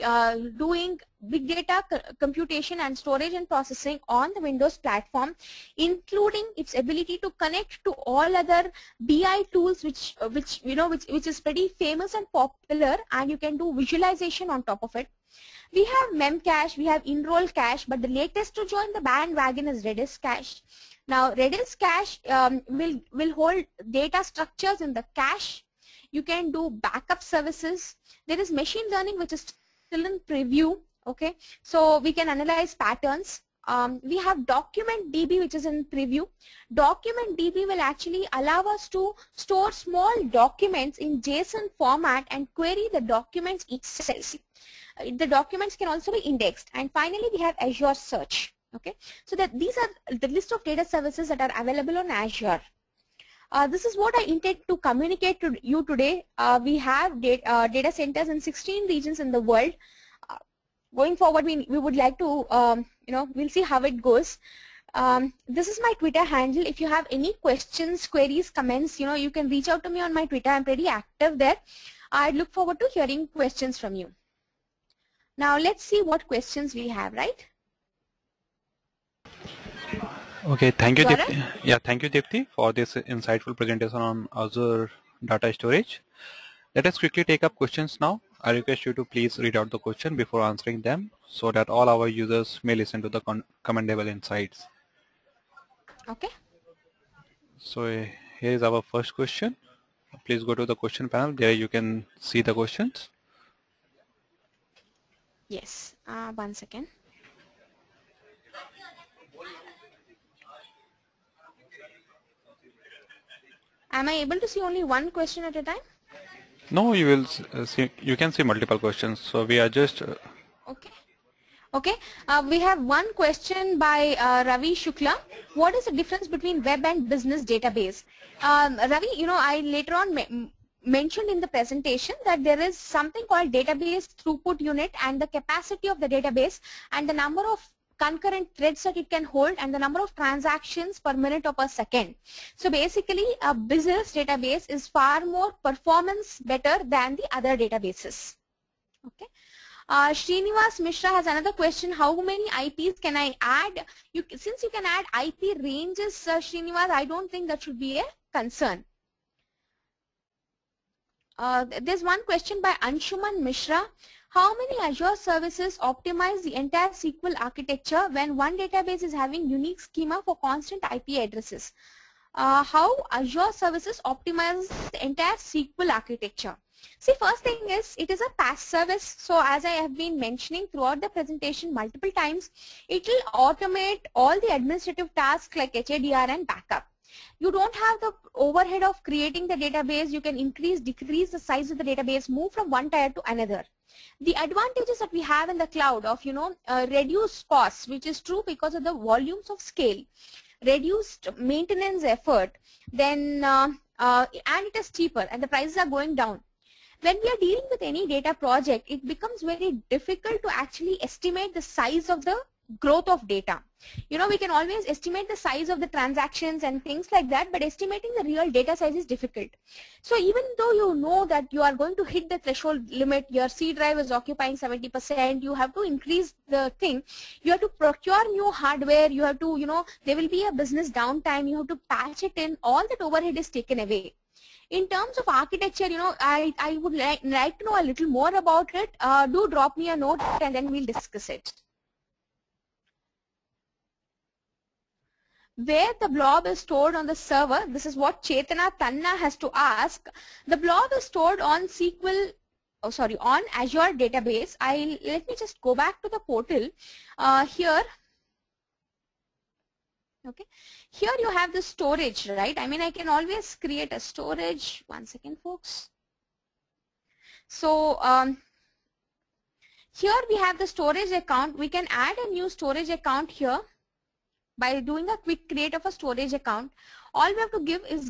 doing big data computation and storage and processing on the Windows platform, including its ability to connect to all other BI tools, which is pretty famous and popular, and you can do visualization on top of it. We have Memcache, we have Enroll Cache, but the latest to join the bandwagon is Redis Cache. Now, Redis Cache will hold data structures in the cache. You can do backup services. There is machine learning, which is still in preview. Okay, so we can analyze patterns. We have Document DB, which is in preview. Document DB will actually allow us to store small documents in JSON format and query the documents itself. The documents can also be indexed. And finally, we have Azure Search. Okay, so that these are the list of data services that are available on Azure. This is what I intend to communicate to you today. We have data centers in 16 regions in the world. Going forward, we would like to, we'll see how it goes. This is my Twitter handle. If you have any questions, queries, comments, you can reach out to me on my Twitter. I'm pretty active there. I look forward to hearing questions from you. Now let's see what questions we have, right? Okay, thank you, Deepti. Yeah, thank you, Deepti, for this insightful presentation on Azure Data Storage. Let us quickly take up questions now. I request you to please read out the question before answering them so that all our users may listen to the commendable insights. Okay. So here is our first question. Please go to the question panel. There you can see the questions. Yes, 1 second. Am I able to see only one question at a time? No, you will see. You can see multiple questions. So we are just. Okay. Okay. We have one question by Ravi Shukla. What is the difference between web and business database? Ravi, you know, I later on mentioned in the presentation that there is something called database throughput unit, and the capacity of the database and the number of concurrent threads that it can hold and the number of transactions per minute or per second. So basically a business database is far more performance better than the other databases. Okay. Srinivas Mishra has another question. How many IPs can I add? Since you can add IP ranges, Srinivas, I don't think that should be a concern. There's one question by Anshuman Mishra. How many Azure services optimize the entire SQL architecture when one database is having unique schema for constant IP addresses? How Azure services optimize the entire SQL architecture? See, first thing is it is a PaaS service. So as I have been mentioning throughout the presentation multiple times, it will automate all the administrative tasks like HADR and backup. You don't have the overhead of creating the database. You can increase, decrease the size of the database, move from one tier to another. The advantages that we have in the cloud of, reduced costs, which is true because of the volumes of scale, reduced maintenance effort, then and it is cheaper and the prices are going down. When we are dealing with any data project, it becomes very difficult to actually estimate the size of the growth of data. You know, we can always estimate the size of the transactions and things like that, but estimating the real data size is difficult. So even though you know that you are going to hit the threshold limit, your C drive is occupying 70%, you have to increase the thing, you have to procure new hardware, you have to, there will be a business downtime, you have to patch it in, all that overhead is taken away. In terms of architecture, I would like to know a little more about it. Do drop me a note and then we'll discuss it. Where the blob is stored on the server, this is what Chetana Tanna has to ask. The blob is stored on on Azure database. Let me just go back to the portal. Here, okay, here you have the storage, right? I mean, I can always create a storage. One second, folks. So here we have the storage account. We can add a new storage account here by doing a quick create of a storage account. All we have to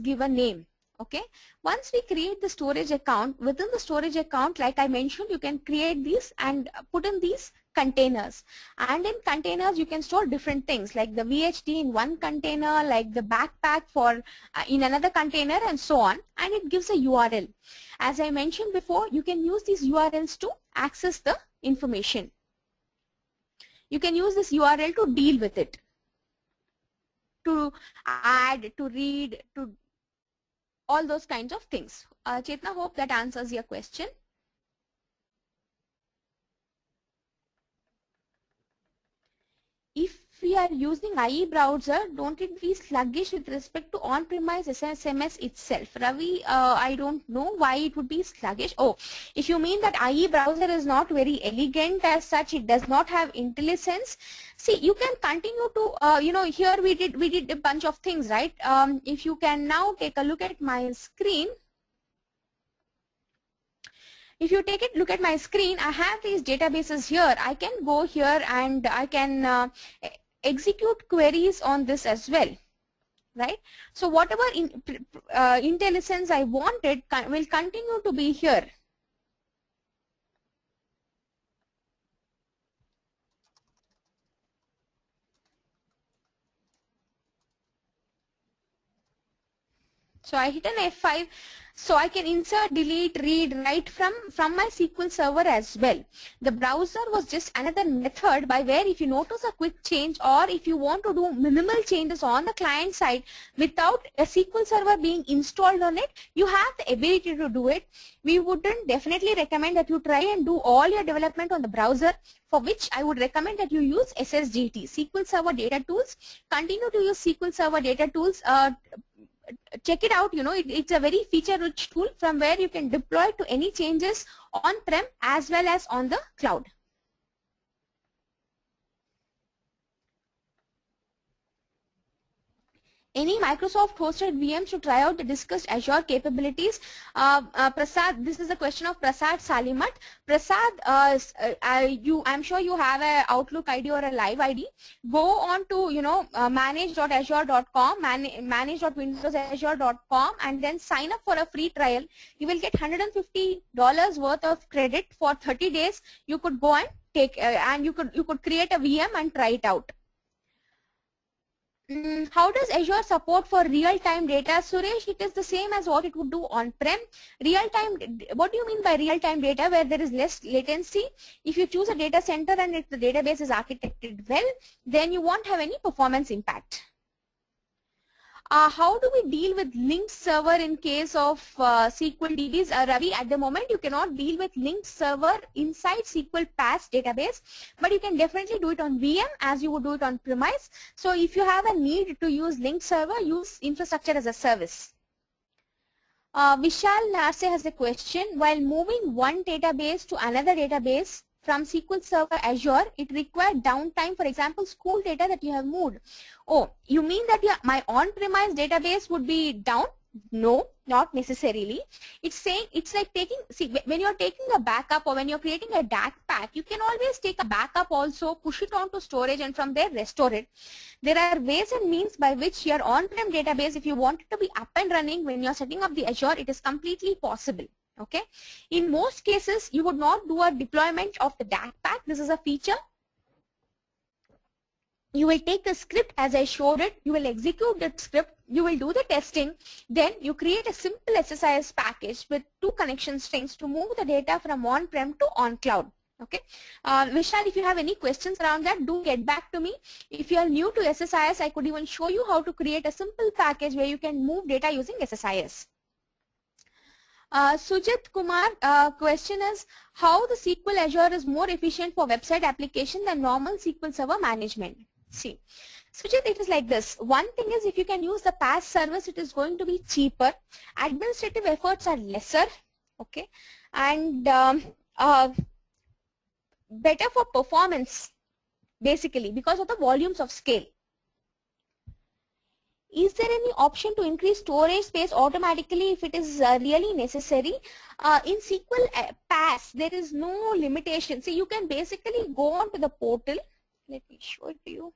give a name. Okay. Once we create the storage account, within the storage account, like I mentioned, you can create these and put in these containers. And in containers, you can store different things like the VHD in one container, like the backpack for in another container, and so on. And it gives a URL. As I mentioned before, you can use these URLs to access the information. You can use this URL to deal with it, to add, to read, to all those kinds of things. Chetna, hope that answers your question. If we are using IE browser, don't it be sluggish with respect to on-premise SMS itself? Ravi, I don't know why it would be sluggish. Oh, if you mean that IE browser is not very elegant as such, it does not have IntelliSense. See, you can continue to, here we did a bunch of things, right? If you can now take a look at my screen. If you look at my screen, I have these databases here. I can go here and I can execute queries on this as well, right? So whatever IntelliSense I wanted will continue to be here. So I hit an F5, so I can insert, delete, read, write from my SQL Server as well. The browser was just another method by where if you notice a quick change or if you want to do minimal changes on the client side without a SQL Server being installed on it, you have the ability to do it. We wouldn't definitely recommend that you try and do all your development on the browser, for which I would recommend that you use SSDT, SQL Server Data Tools. Continue to use SQL Server Data Tools. Check it out, it's a very feature-rich tool from where you can deploy to any changes on-prem as well as on the cloud. any Microsoft hosted VM should try out the discussed Azure capabilities. Prasad, this is a question of Prasad Salimat. Prasad, I'm sure you have a Outlook ID or a Live ID. Go on to, manage.azure.com, manage.windowsazure.com, and then sign up for a free trial. You will get $150 worth of credit for 30 days. You could go and take, and you could create a VM and try it out. How does Azure support for real-time data? Suresh, it is the same as what it would do on-prem. Real-time, what do you mean by real-time data where there is less latency? If you choose a data center and if the database is architected well, then you won't have any performance impact. How do we deal with linked server in case of SQL DBs? Ravi, at the moment you cannot deal with linked server inside SQL PaaS database, but you can definitely do it on VM as you would do it on premise. So if you have a need to use linked server, use infrastructure as a service. Vishal Narse has a question. While moving one database to another database from SQL Server Azure, it required downtime, for example, school data that you have moved. Oh, you mean that my on-premise database would be down? No, not necessarily. It's saying, it's like taking, see, when you're taking a backup or when you're creating a DAC pack, you can always take a backup also, push it onto storage and from there restore it. There are ways and means by which your on-prem database, if you want it to be up and running when you're setting up the Azure, it is completely possible. Okay. In most cases, you would not do a deployment of the DAC pack. This is a feature. You will take the script as I showed it. You will execute that script. You will do the testing. Then you create a simple SSIS package with 2 connection strings to move the data from on-prem to on-cloud. Okay. Vishal, if you have any questions around that, do get back to me. If you are new to SSIS, I could even show you how to create a simple package where you can move data using SSIS. Sujit Kumar, question is how the SQL Azure is more efficient for website application than normal SQL Server management. See, Sujit, it is like this. One thing is if you can use the PaaS service, it is going to be cheaper. Administrative efforts are lesser, okay, and better for performance basically because of the volumes of scale. Is there any option to increase storage space automatically if it is really necessary? In SQL PaaS, there is no limitation. See, you can basically go on to the portal. Let me show it to you.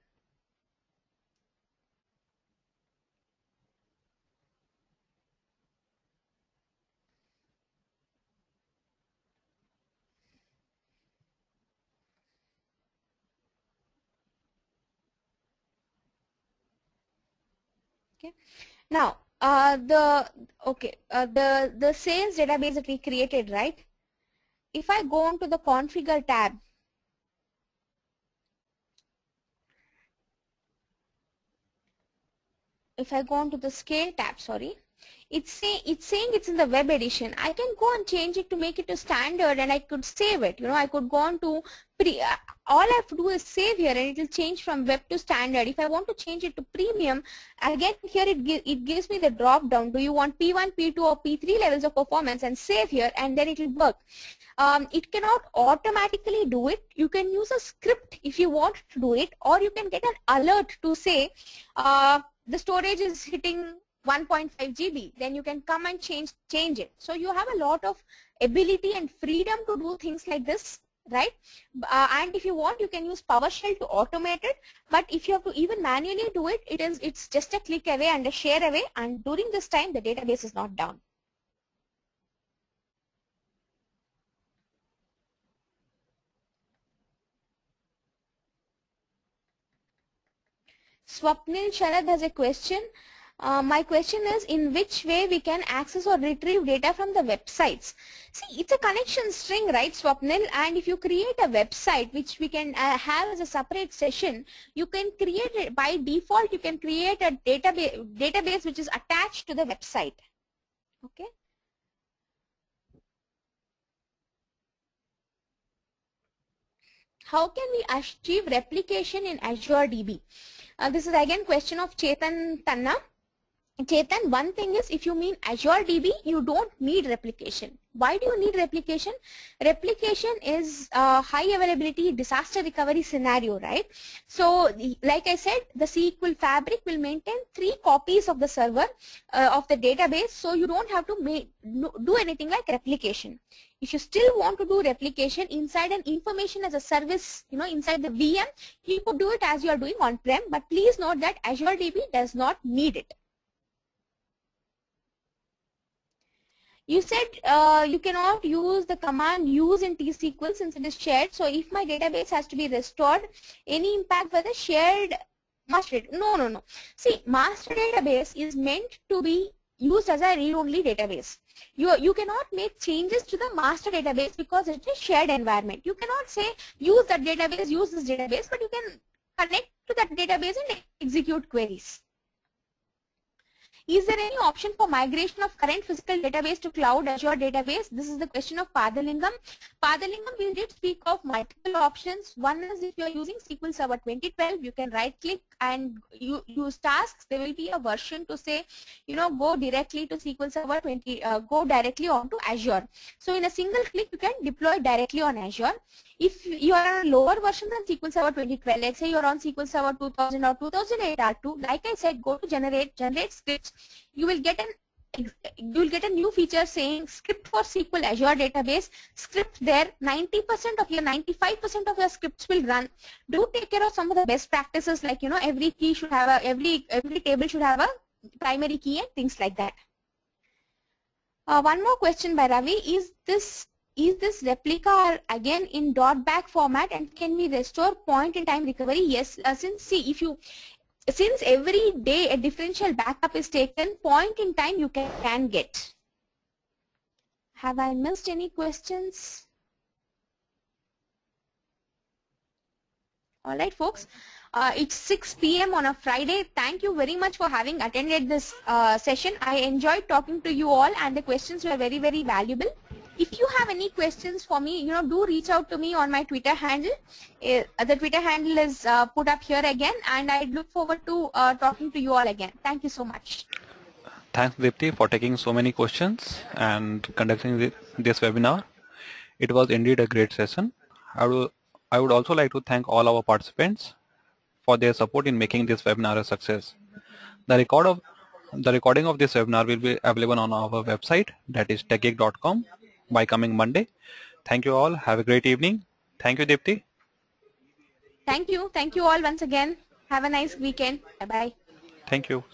Okay. Now, the sales database that we created, right? If I go on to the configure tab, if I go on to the scale tab, sorry, it's saying it's in the web edition. I can go and change it to make it to standard and I could save it. I could go on to all I have to do is save here and it will change from web to standard. If I want to change it to premium, again here it gives me the drop down. Do you want P1, P2 or P3 levels of performance, and save here and then it will work. It cannot automatically do it. You can use a script if you want to do it, or you can get an alert to say the storage is hitting 1.5 GB, then you can come and change it. So you have a lot of ability and freedom to do things like this, right? And if you want, you can use PowerShell to automate it. But if you have to even manually do it, it's just a click away and a share away. And during this time, the database is not down. Swapnil Sharad has a question. My question is, in which way we can access or retrieve data from the websites? See, it's a connection string, right, Swapnil? And if you create a website, which we can have as a separate session, you can create it by default. You can create a database which is attached to the website. Okay. How can we achieve replication in Azure DB? This is again question of Chetan Tanna. Chetan, one thing is, if you mean Azure DB, you don't need replication. Why do you need replication? Replication is a high availability disaster recovery scenario, right? So, like I said, the SQL Fabric will maintain 3 copies of the server of the database, so you don't have to do anything like replication. If you still want to do replication inside an information as a service, inside the VM, you could do it as you are doing on-prem, but please note that Azure DB does not need it. You said you cannot use the command use in T-SQL since it is shared. So if my database has to be restored, any impact for the shared master data? No. See, master database is meant to be used as a read-only database. You cannot make changes to the master database because it is shared environment. You cannot say use that database, use this database, but you can connect to that database and execute queries. Is there any option for migration of current physical database to cloud Azure database? This is the question of Padalingam. Padalingam, we did speak of multiple options. One is if you are using SQL Server 2012, you can right click and you use tasks. There will be a version to say, go directly to SQL Server 20, go directly onto Azure. So in a single click, you can deploy directly on Azure. If you are on a lower version than SQL Server 2012, let's say you are on SQL Server 2000 or 2008 R2, like I said, go to generate scripts. You will get a new feature saying script for SQL Azure database. Script there, 95% of your scripts will run. Do take care of some of the best practices, like every key should have every table should have a primary key and things like that. One more question by Ravi: Is this replica again in .back format, and can we restore point-in-time recovery? Yes, since every day a differential backup is taken, point in time you can get. Have I missed any questions? All right, folks. It's 6 p.m. on a Friday. Thank you very much for having attended this session. I enjoyed talking to you all, and the questions were very, very valuable. If you have any questions for me, do reach out to me on my Twitter handle. The Twitter handle is put up here again, and I look forward to talking to you all again. Thank you so much. Thanks, Deepti, for taking so many questions and conducting this webinar. It was indeed a great session. I would also like to thank all our participants for their support in making this webinar a success. The recording of this webinar will be available on our website, that is techgeek.com, by coming Monday. Thank you all. Have a great evening. Thank you, Deepti. Thank you. Thank you all once again. Have a nice weekend. Bye-bye. Thank you.